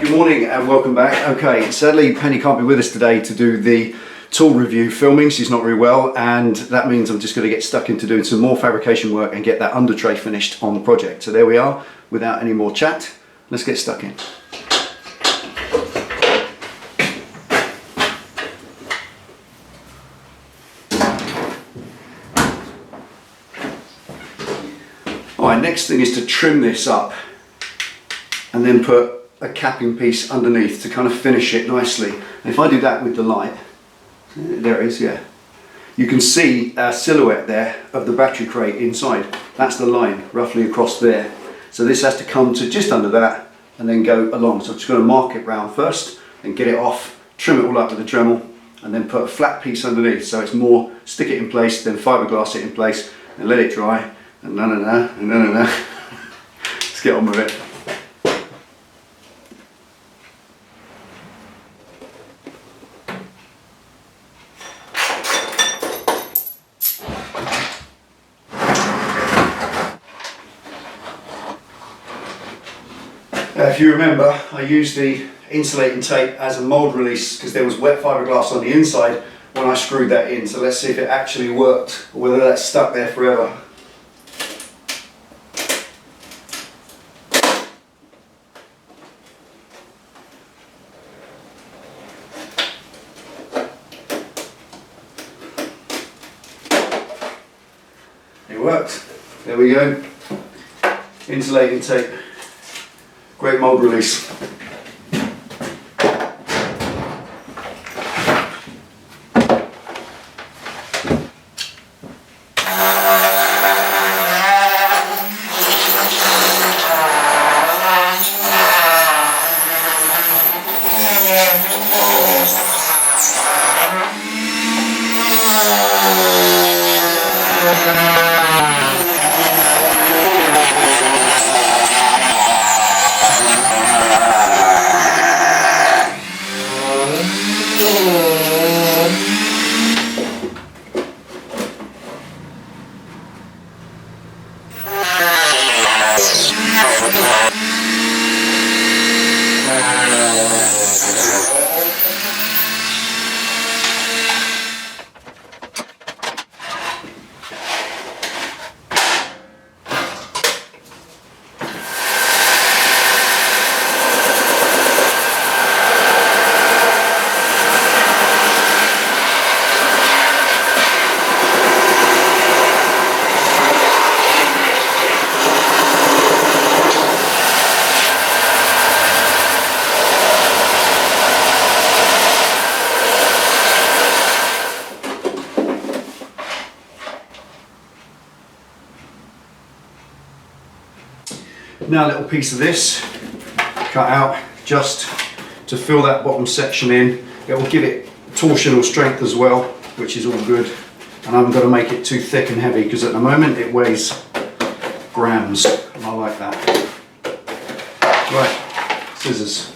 good morning and welcome back. Okay, sadly Penny can't be with us today to do the tool review filming. She's not very well, and that means I'm just going to get stuck into doing some more fabrication work and get that undertray finished on the project. So there we are, without any more chat, let's get stuck in. Alright, next thing is to trim this up and then put a capping piece underneath to kind of finish it nicely. And if I do that with the light, there it is, yeah. You can see a silhouette there of the battery crate inside. That's the line roughly across there. So this has to come to just under that and then go along. So I'm just going to mark it round first and get it off, trim it all up with a Dremel, and then put a flat piece underneath. So it's more stick it in place, then fiberglass it in place and let it dry. And let's get on with it. If you remember, I used the insulating tape as a mould release because there was wet fiberglass on the inside when I screwed that in. So let's see if it actually worked or whether that's stuck there forever. It worked. There we go. Insulating tape. Great mould release. Now a little piece of this cut out just to fill that bottom section in. It will give it torsional strength as well, which is all good. And I haven't got to make it too thick and heavy because at the moment it weighs grams and I like that. Right, scissors.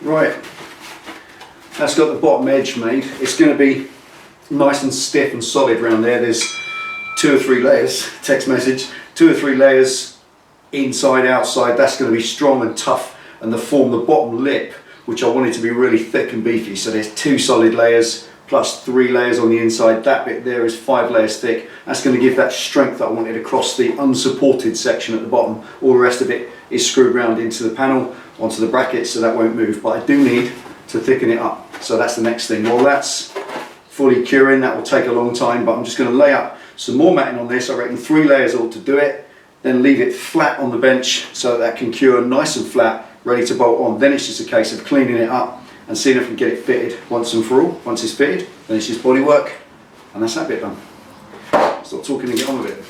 Right, that's got the bottom edge made. It's going to be nice and stiff and solid around there. There's 2 or 3 layers, text message, 2 or 3 layers inside, outside. That's going to be strong and tough, and the form the bottom lip, which I wanted to be really thick and beefy. So there's 2 solid layers plus 3 layers on the inside. That bit there is 5 layers thick. That's going to give that strength that I wanted across the unsupported section at the bottom. All the rest of it is screwed round into the panel, onto the brackets, so that won't move. But I do need to thicken it up. So that's the next thing. While that's fully curing, that will take a long time, but I'm just going to lay up some more matting on this. I reckon 3 layers ought to do it. Then leave it flat on the bench so that can cure nice and flat, ready to bolt on. Then it's just a case of cleaning it up and seeing if we can get it fitted once and for all. Once it's fitted, then it's just body work, and that's that bit done. Stop talking and get on with it.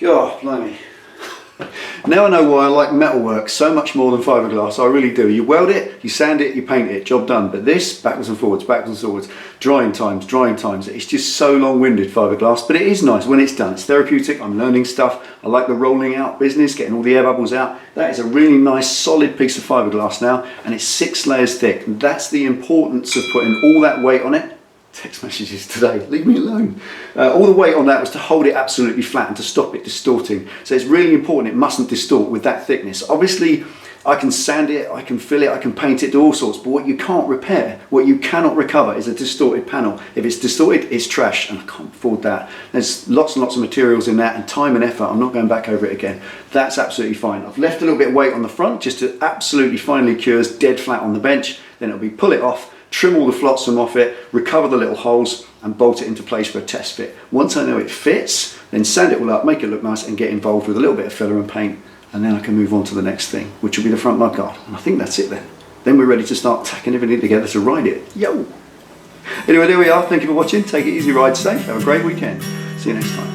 Oh, blimey. Now I know why I like metalwork so much more than fiberglass. I really do. You weld it, you sand it, you paint it, job done. But this, backwards and forwards, drying times. It's just so long-winded, fiberglass, but it is nice when it's done. It's therapeutic. I'm learning stuff. I like the rolling out business, getting all the air bubbles out. That is a really nice, solid piece of fiberglass now, and it's 6 layers thick. And that's the importance of putting all that weight on it. Text messages today, leave me alone. All the weight on that was to hold it absolutely flat and to stop it distorting. So it's really important it mustn't distort with that thickness. Obviously I can sand it, I can fill it, I can paint it, do all sorts, but what you can't repair, what you cannot recover is a distorted panel. If it's distorted, it's trash, and I can't afford that. There's lots and lots of materials in that and time and effort. I'm not going back over it again. That's absolutely fine. I've left a little bit of weight on the front just to absolutely finely cures dead flat on the bench. Then it'll be pull it off, trim all the flotsam off it, recover the little holes and bolt it into place for a test fit. Once I know it fits, then sand it all up, make it look nice and get involved with a little bit of filler and paint, and then I can move on to the next thing, which will be the front mudguard. And I think that's it then. Then we're ready to start tacking everything together to ride it. Yo! Anyway, there we are. Thank you for watching. Take it easy, ride safe. Have a great weekend. See you next time.